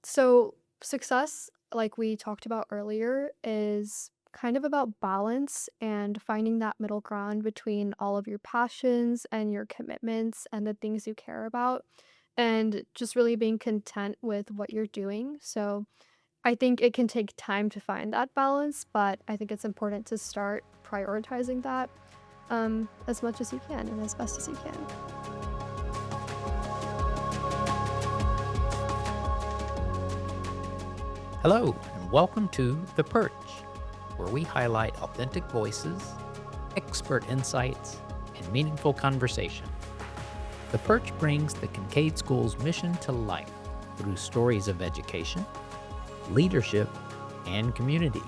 So, success, like we talked about earlier, is kind of about balance and finding that middle ground between all of your passions and your commitments and the things you care about, and just really being content with what you're doing. So, I think it can take time to find that balance, but I think it's important to start prioritizing that as much as you can and as best as you can. Hello, and welcome to The Perch, where we highlight authentic voices, expert insights, and meaningful conversation. The Perch brings the Kincaid School's mission to life through stories of education, leadership, and community.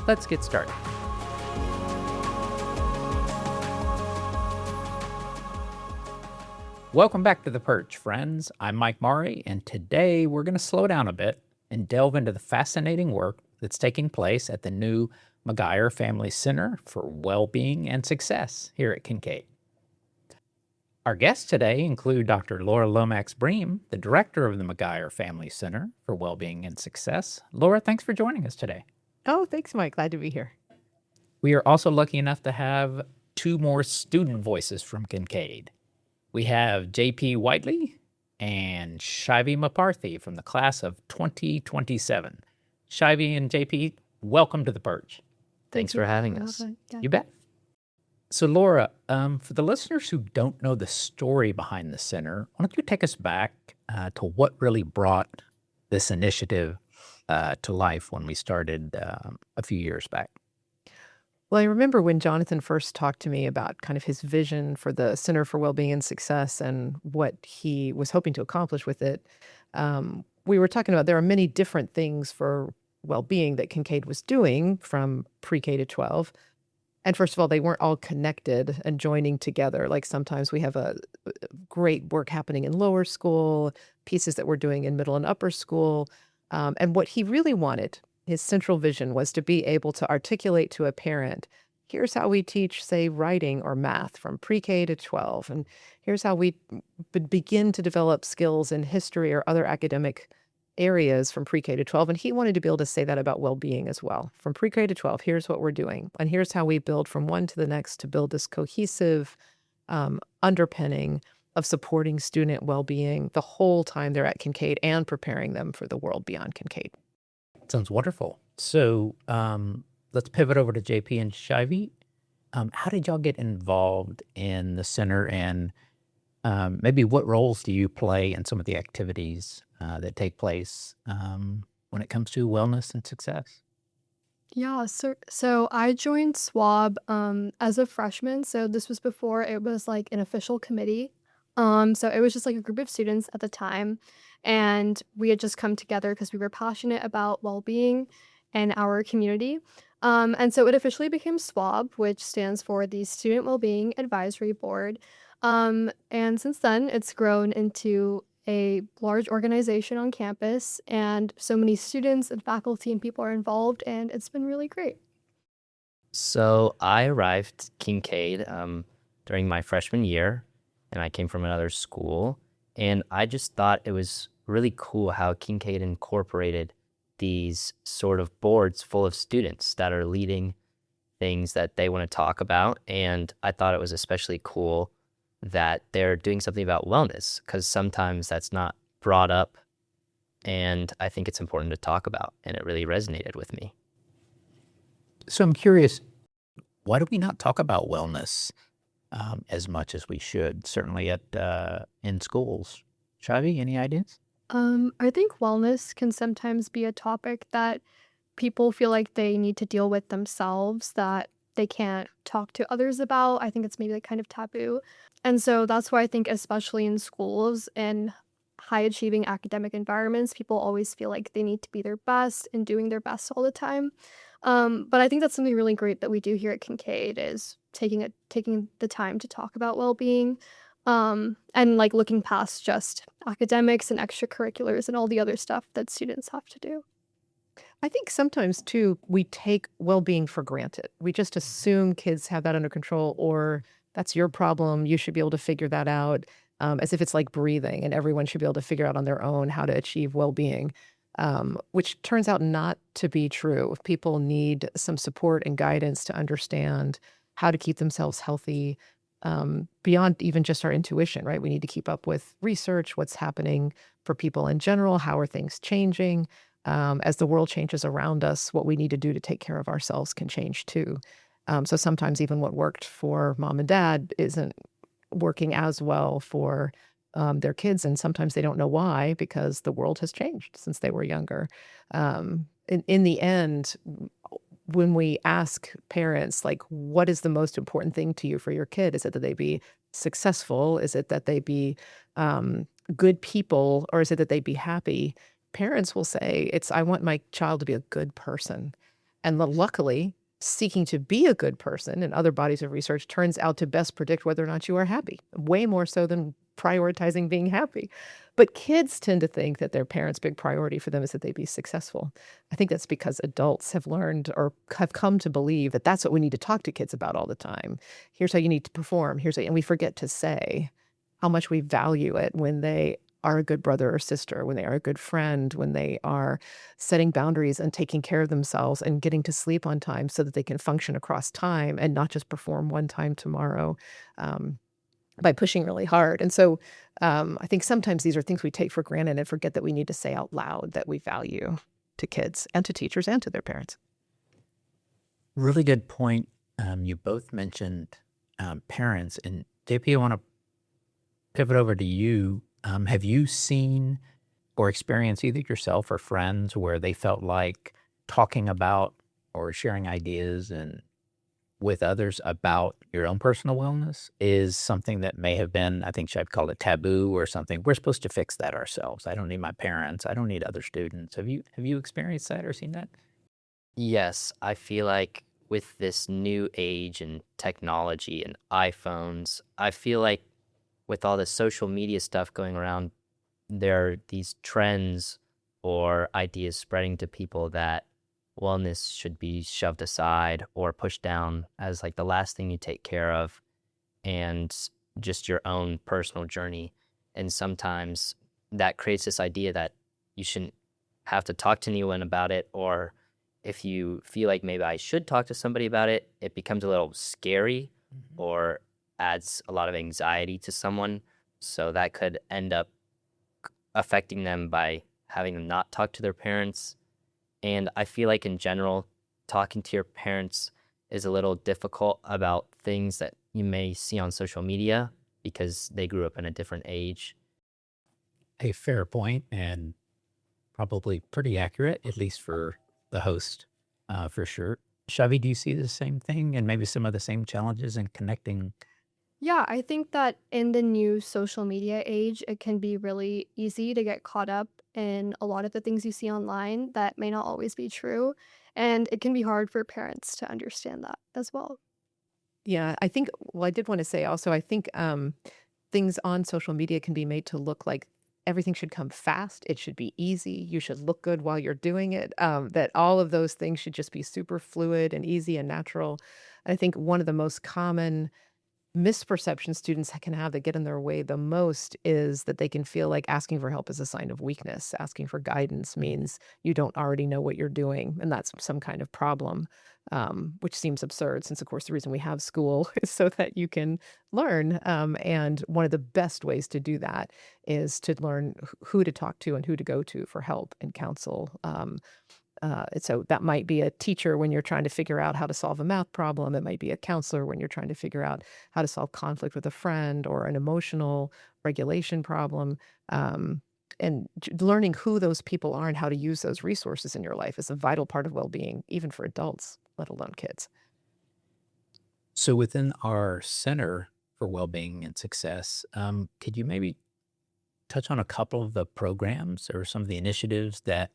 Let's get started. Welcome back to The Perch, friends. I'm Mike Maury, and today we're going to slow down a bit and delve into the fascinating work that's taking place at the new McGuire Family Center for Wellbeing and Success here at Kincaid. Our guests today include Dr. Laura Lomax-Bream, the director of the McGuire Family Center for Wellbeing and Success. Laura, thanks for joining us today. Oh, thanks, Mike. Glad to be here. We are also lucky enough to have two more student voices from Kincaid. We have J.P. Whiteley and Shivy Maparthy from the class of 2027. Shivy and J.P., welcome to The Perch. Thank Thanks you for having for us. having- yeah. You bet. So, Laura, for the listeners who don't know the story behind the center, why don't you take us back to what really brought this initiative to life when we started a few years back? Well, I remember when Jonathan first talked to me about kind of his vision for the Center for Wellbeing and Success and what he was hoping to accomplish with it. We were talking about there are many different things for well-being that Kincaid was doing from pre-K to 12. And first of all, they weren't all connected and joining together. Like sometimes we have a great work happening in lower school, pieces that we're doing in middle and upper school. And what he really wanted, his central vision, was to be able to articulate to a parent, here's how we teach, say, writing or math from pre-K to 12. And here's how we begin to develop skills in history or other academic areas from pre-K to 12. And he wanted to be able to say that about well-being as well. From pre-K to 12, here's what we're doing. And here's how we build from one to the next to build this cohesive underpinning of supporting student well-being the whole time they're at Kincaid and preparing them for the world beyond Kincaid. Sounds wonderful. So let's pivot over to JP and Shivy. How did y'all get involved in the center, and maybe what roles do you play in some of the activities that take place when it comes to wellness and success? Yeah, so I joined SWAB as a freshman. So this was before it was like an official committee. So it was just like a group of students at the time, and we had just come together because we were passionate about well-being in our community. And so it officially became SWAB, which stands for the Student Wellbeing Advisory Board. And since then, it's grown into a large organization on campus, and so many students and faculty and people are involved, and it's been really great. So I arrived Kincaid during my freshman year, and I came from another school. And I just thought it was really cool how Kincaid incorporated these sort of boards full of students that are leading things that they want to talk about. And I thought it was especially cool that they're doing something about wellness because sometimes that's not brought up. And I think it's important to talk about. And it really resonated with me. So I'm curious, why do we not talk about wellness as much as we should, certainly in schools? Shivy, any ideas? I think wellness can sometimes be a topic that people feel like they need to deal with themselves, that they can't talk to others about. I think it's maybe like kind of taboo. And so that's why I think, especially in schools and high achieving academic environments, people always feel like they need to be their best and doing their best all the time. But I think that's something really great that we do here at Kincaid is taking the time to talk about well-being, and like looking past just academics and extracurriculars and all the other stuff that students have to do. I think sometimes too, we take well-being for granted. We just assume kids have that under control, or that's your problem. You should be able to figure that out. as if it's like breathing and everyone should be able to figure out on their own how to achieve well-being, which turns out not to be true. People need some support and guidance to understand how to keep themselves healthy, beyond even just our intuition, right? We need to keep up with research, what's happening for people in general, how are things changing. As the world changes around us, what we need to do to take care of ourselves can change too. So sometimes even what worked for mom and dad isn't working as well for their kids, and sometimes they don't know why because the world has changed since they were younger. In the end, when we ask parents, like, what is the most important thing to you for your kid? Is it that they be successful? Is it that they be good people? Or is it that they be happy? Parents will say, it's, I want my child to be a good person. And luckily, seeking to be a good person in other bodies of research turns out to best predict whether or not you are happy, way more so than prioritizing being happy. But kids tend to think that their parents' big priority for them is that they be successful. I think that's because adults have learned or have come to believe that that's what we need to talk to kids about all the time. Here's how you need to perform. And we forget to say how much we value it when they are a good brother or sister, when they are a good friend, when they are setting boundaries and taking care of themselves and getting to sleep on time so that they can function across time and not just perform one time tomorrow. By pushing really hard. And so I think sometimes these are things we take for granted and forget that we need to say out loud that we value to kids and to teachers and to their parents. Really good point. You both mentioned parents, and JP, I want to pivot over to you. Have you seen or experienced either yourself or friends where they felt like talking about or sharing ideas and with others about your own personal wellness is something that may have been, I think Shive called it taboo or something? We're supposed to fix that ourselves. I don't need my parents. I don't need other students. Have you experienced that or seen that? Yes, I feel like with this new age and technology and iPhones, I feel like with all the social media stuff going around, there are these trends or ideas spreading to people that wellness should be shoved aside or pushed down as like the last thing you take care of, and just your own personal journey. And sometimes that creates this idea that you shouldn't have to talk to anyone about it, or if you feel like maybe I should talk to somebody about it, it becomes a little scary or adds a lot of anxiety to someone. So that could end up affecting them by having them not talk to their parents. And I feel like in general, talking to your parents is a little difficult about things that you may see on social media because they grew up in a different age. A fair point, and probably pretty accurate, at least for the host, for sure. Shavi, do you see the same thing and maybe some of the same challenges in connecting? Yeah, I think that in the new social media age, it can be really easy to get caught up in a lot of the things you see online that may not always be true. And it can be hard for parents to understand that as well. Yeah, I think, well, I did want to say also, I think things on social media can be made to look like everything should come fast. It should be easy. You should look good while you're doing it. That all of those things should just be super fluid and easy and natural. And I think one of the most common misperception students can have that get in their way the most is that they can feel like asking for help is a sign of weakness. Asking for guidance means you don't already know what you're doing, and that's some kind of problem, which seems absurd since, of course, the reason we have school is so that you can learn. And one of the best ways to do that is to learn who to talk to and who to go to for help and counsel. So that might be a teacher when you're trying to figure out how to solve a math problem. It might be a counselor when you're trying to figure out how to solve conflict with a friend or an emotional regulation problem. And learning who those people are and how to use those resources in your life is a vital part of well-being, even for adults, let alone kids. So within our Center for Wellbeing and Success, could you maybe touch on a couple of the programs or some of the initiatives that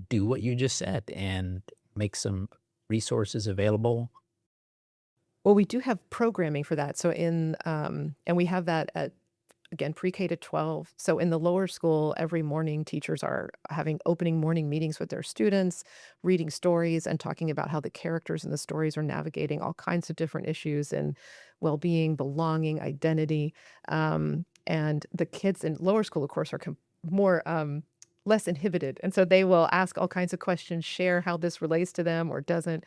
do what you just said and make some resources available? Well, we do have programming for that. So and we have that at again, pre-K to 12. So in the lower school, every morning, teachers are having opening morning meetings with their students, reading stories and talking about how the characters in the stories are navigating all kinds of different issues and well-being, belonging, identity. And the kids in lower school, of course, are more less inhibited. And so they will ask all kinds of questions, share how this relates to them or doesn't.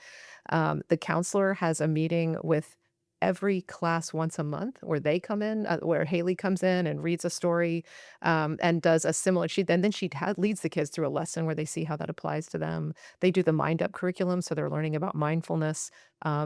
The counselor has a meeting with every class once a month where they come in, where Haley comes in and reads a story, and does a similar then she leads the kids through a lesson where they see how that applies to them. They do the Mind Up curriculum, so they're learning about mindfulness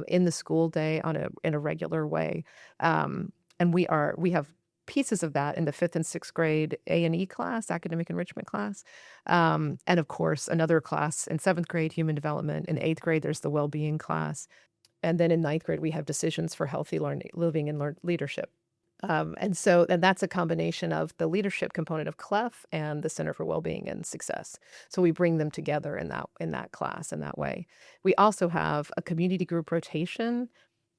in the school day in a regular way. And we have pieces of that in the 5th and 6th grade A&E class, academic enrichment class. And of course, another class in 7th grade, human development. In 8th grade, there's the well-being class. And then in 9th grade, we have decisions for healthy learning, living and leadership. And that's a combination of the leadership component of CLEF and the Center for Wellbeing and Success. So we bring them together in that class in that way. We also have a community group rotation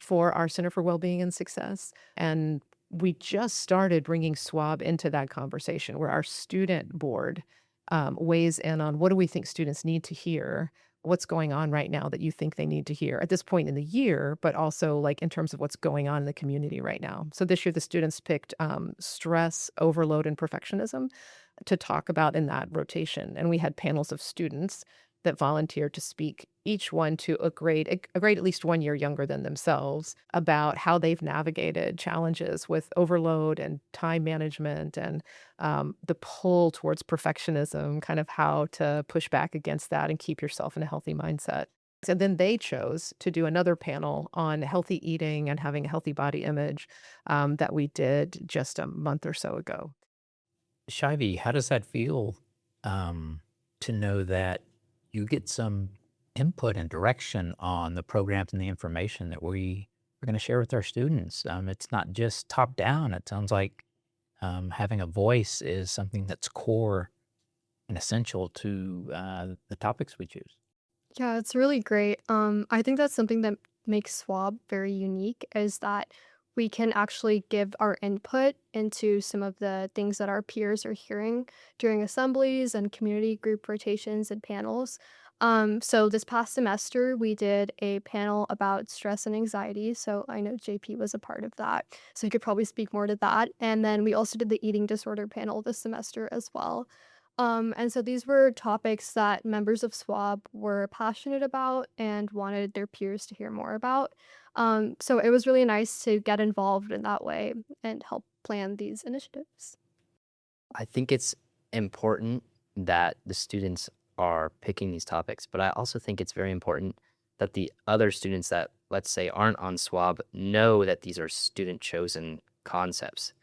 for our Center for Wellbeing and Success. And we just started bringing SWAB into that conversation where our student board weighs in on what do we think students need to hear, what's going on right now that you think they need to hear at this point in the year, but also like in terms of what's going on in the community right now. So this year the students picked stress, overload, and perfectionism to talk about in that rotation. And we had panels of students that volunteered to speak, each one to a grade at least 1 year younger than themselves, about how they've navigated challenges with overload and time management and the pull towards perfectionism, kind of how to push back against that and keep yourself in a healthy mindset. And then they chose to do another panel on healthy eating and having a healthy body image that we did just a month or so ago. Shivy, how does that feel to know that you get some input and direction on the programs and the information that we are going to share with our students? It's not just top down. It sounds like having a voice is something that's core and essential to the topics we choose. Yeah, it's really great. I think that's something that makes SWAB very unique is that we can actually give our input into some of the things that our peers are hearing during assemblies and community group rotations and panels. So this past semester, we did a panel about stress and anxiety. So I know JP was a part of that. So he could probably speak more to that. And then we also did the eating disorder panel this semester as well. And so these were topics that members of SWAB were passionate about and wanted their peers to hear more about. So it was really nice to get involved in that way and help plan these initiatives. I think it's important that the students are picking these topics, but I also think it's very important that the other students that, let's say, aren't on SWAB know that these are student chosen concepts.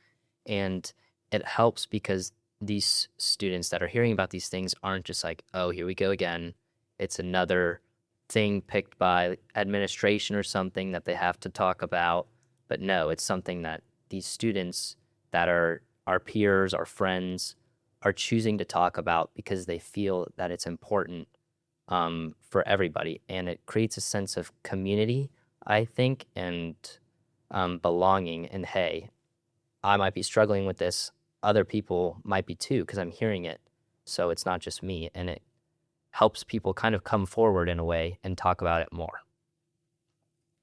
And it helps because these students that are hearing about these things aren't just like, oh, here we go again. It's another thing picked by administration or something that they have to talk about. But no, it's something that these students that are our peers, our friends, are choosing to talk about because they feel that it's important for everybody. And it creates a sense of community, I think, and belonging. And hey, I might be struggling with this. Other people might be too, because I'm hearing it. So it's not just me. And it helps people kind of come forward in a way and talk about it more.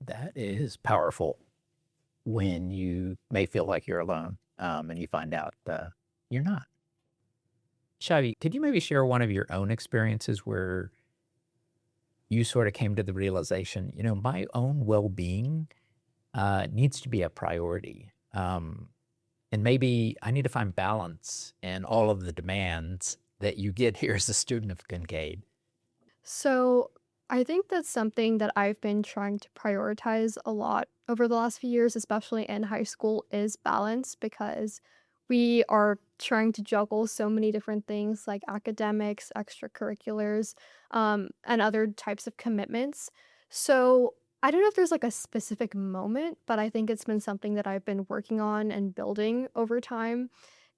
That is powerful when you may feel like you're alone and you find out you're not. Shivy, could you maybe share one of your own experiences where you sort of came to the realization, my own well-being needs to be a priority. And maybe I need to find balance in all of the demands that you get here as a student of Kincaid. So I think that's something that I've been trying to prioritize a lot over the last few years, especially in high school, is balance because we are trying to juggle so many different things like academics, extracurriculars, and other types of commitments. So I don't know if there's like a specific moment, but I think it's been something that I've been working on and building over time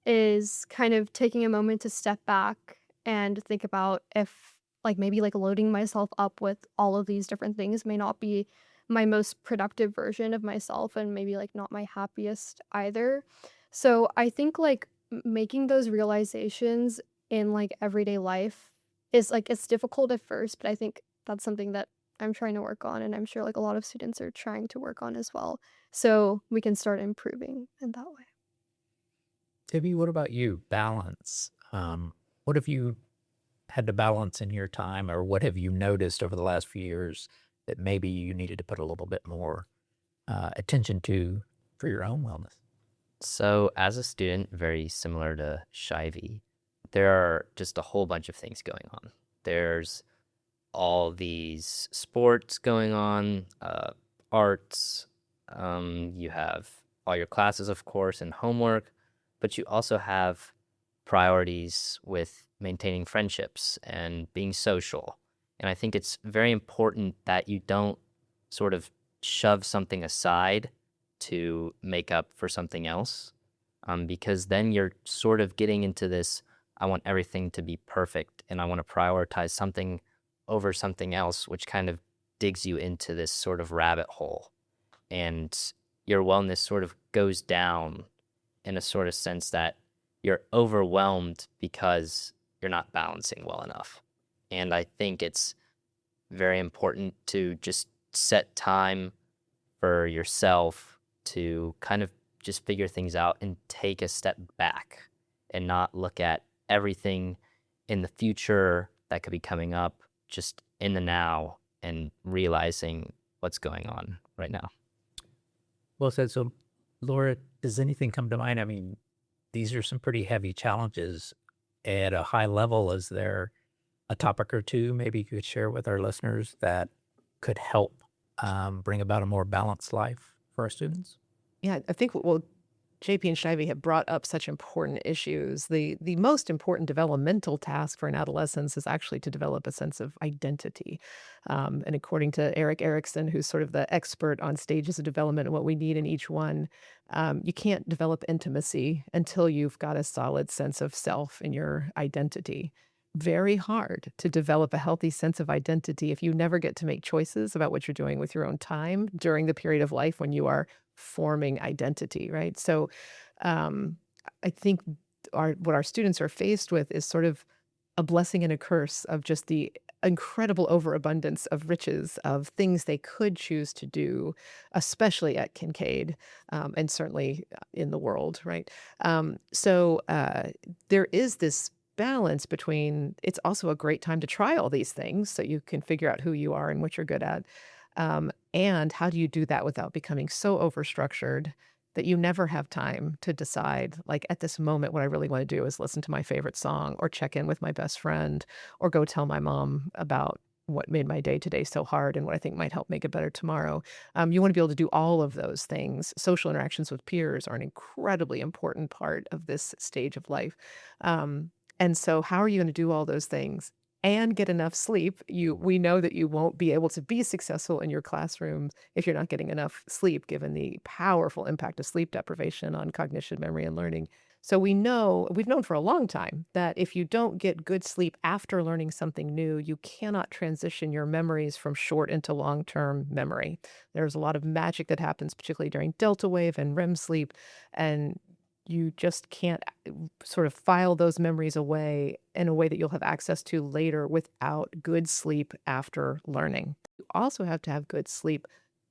is kind of taking a moment to step back and think about if like maybe like loading myself up with all of these different things may not be my most productive version of myself and maybe like not my happiest either. So I think like making those realizations in like everyday life is like it's difficult at first, but I think that's something that I'm trying to work on and I'm sure like a lot of students are trying to work on as well. So we can start improving in that way. Tibby, what about you? Balance. What have you had to balance in your time, or what have you noticed over the last few years that maybe you needed to put a little bit more attention to for your own wellness? So, as a student, very similar to Shivey, there are just a whole bunch of things going on. There's all these sports going on, arts, you have all your classes, of course, and homework, but you also have priorities with maintaining friendships and being social. And I think it's very important that you don't sort of shove something aside to make up for something else, because then you're sort of getting into this I want everything to be perfect and I want to prioritize something over something else, which kind of digs you into this sort of rabbit hole. And your wellness sort of goes down in a sort of sense that you're overwhelmed because you're not balancing well enough. And I think it's very important to just set time for yourself to kind of just figure things out and take a step back and not look at everything in the future that could be coming up, just in the now and realizing what's going on right now. Well said. So, Laura, does anything come to mind? I mean, these are some pretty heavy challenges at a high level. Is there a topic or two maybe you could share with our listeners that could help bring about a more balanced life for our students? Yeah, I think, well, JP and Shivey have brought up such important issues. The most important developmental task for an adolescence is actually to develop a sense of identity. And according to Eric Erickson, who's sort of the expert on stages of development and what we need in each one, you can't develop intimacy until you've got a solid sense of self and your identity. Very hard to develop a healthy sense of identity if you never get to make choices about what you're doing with your own time during the period of life when you are forming identity, right? So um, I think what our students are faced with is sort of a blessing and a curse of just the incredible overabundance of riches of things they could choose to do, especially at Kincaid, and certainly in the world, right? So there is this balance between it's also a great time to try all these things so you can figure out who you are and what you're good at. And how do you do that without becoming so overstructured that you never have time to decide, like at this moment, what I really want to do is listen to my favorite song or check in with my best friend or go tell my mom about what made my day today so hard and what I think might help make it better tomorrow. You want to be able to do all of those things. Social interactions with peers are an incredibly important part of this stage of life. And so how are you going to do all those things and get enough sleep? We know that you won't be able to be successful in your classroom if you're not getting enough sleep, given the powerful impact of sleep deprivation on cognition, memory, and learning. So we've known for a long time that if you don't get good sleep after learning something new, you cannot transition your memories from short into long-term memory. There's a lot of magic that happens, particularly during delta wave and REM sleep, and you just can't sort of file those memories away in a way that you'll have access to later without good sleep after learning. You also have to have good sleep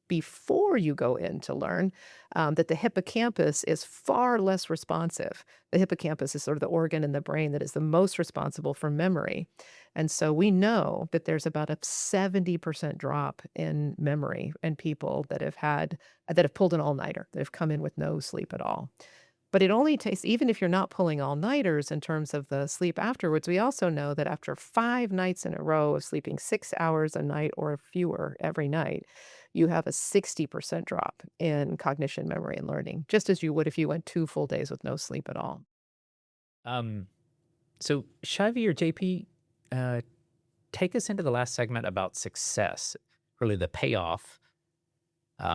before you go in to learn, that the hippocampus is far less responsive. The hippocampus is sort of the organ in the brain that is the most responsible for memory. And so we know that there's about a 70% drop in memory in people that have pulled an all-nighter, that have come in with no sleep at all. But it only takes, even if you're not pulling all-nighters in terms of the sleep afterwards, we also know that after 5 nights in a row of sleeping 6 hours a night or fewer every night, you have a 60% drop in cognition, memory, and learning, just as you would if you went 2 full days with no sleep at all. Um, so, Shivey or JP, take us into the last segment about success, really the payoff,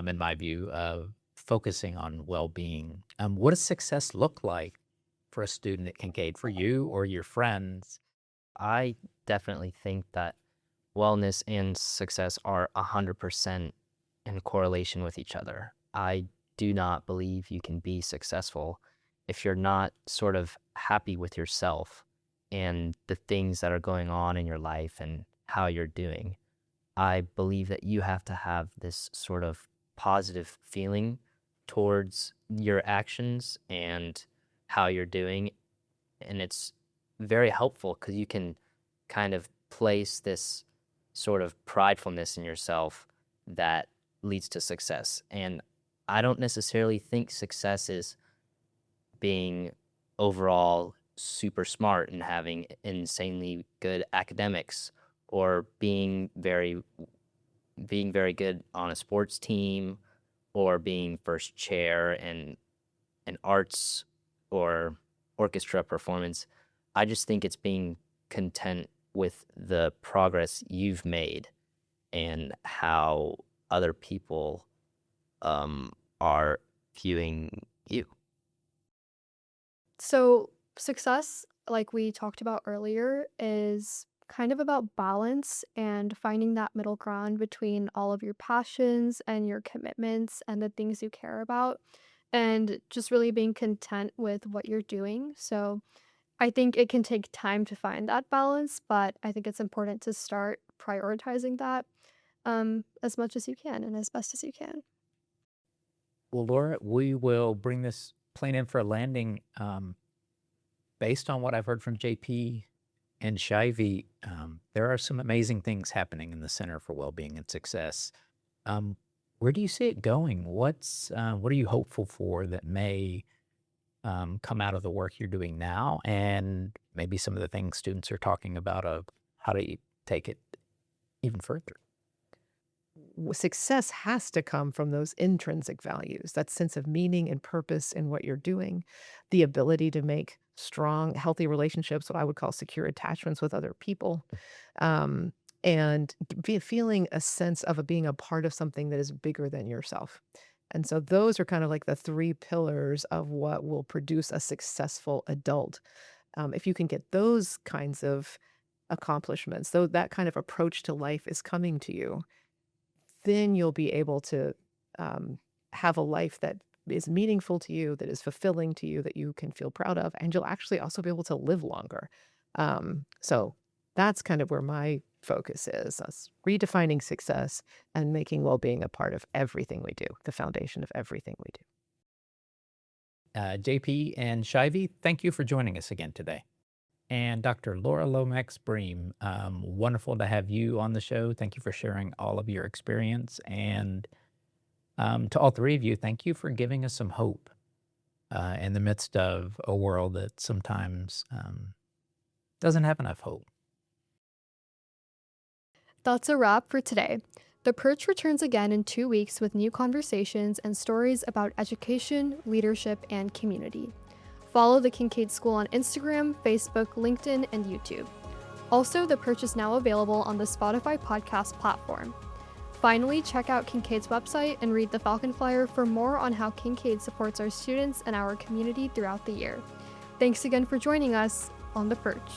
in my view, of focusing on well-being. What does success look like for a student at Kincaid, for you or your friends? I definitely think that wellness and success are 100% in correlation with each other. I do not believe you can be successful if you're not sort of happy with yourself and the things that are going on in your life and how you're doing, I believe that you have to have this sort of positive feeling towards your actions and how you're doing. And it's very helpful because you can kind of place this sort of pridefulness in yourself that leads to success. And I don't necessarily think success is being overall super smart and having insanely good academics, or being very good on a sports team, or being first chair in an arts or orchestra performance. I just think it's being content with the progress you've made and how other people are viewing you. So, success, like we talked about earlier, is kind of about balance and finding that middle ground between all of your passions and your commitments and the things you care about, and just really being content with what you're doing. So, I think it can take time to find that balance, but I think it's important to start prioritizing that as much as you can and as best as you can. Well, Laura, we will bring this plane in for a landing. Based on what I've heard from JP and Shivy, there are some amazing things happening in the Center for Wellbeing and Success. Where do you see it going? What are you hopeful for that may come out of the work you're doing now, and maybe some of the things students are talking about of how to take it even further? Success has to come from those intrinsic values, that sense of meaning and purpose in what you're doing, the ability to make strong, healthy relationships, what I would call secure attachments with other people, um, and feeling a sense of being a part of something that is bigger than yourself. And so those are kind of like the three pillars of what will produce a successful adult. If you can get those kinds of accomplishments, though that kind of approach to life is coming to you, then you'll be able to have a life that is meaningful to you, that is fulfilling to you, that you can feel proud of, and you'll actually also be able to live longer. So that's kind of where my focus is, us redefining success and making well-being a part of everything we do, the foundation of everything we do. JP and Shivy, thank you for joining us again today. And Dr. Laura Lomax Bream, wonderful to have you on the show. Thank you for sharing all of your experience. And to all three of you, thank you for giving us some hope in the midst of a world that sometimes doesn't have enough hope. That's a wrap for today. The Perch returns again in 2 weeks with new conversations and stories about education, leadership, and community. Follow the Kincaid School on Instagram, Facebook, LinkedIn, and YouTube. Also, the Perch is now available on the Spotify podcast platform. Finally, check out Kincaid's website and read the Falcon Flyer for more on how Kincaid supports our students and our community throughout the year. Thanks again for joining us on The Perch.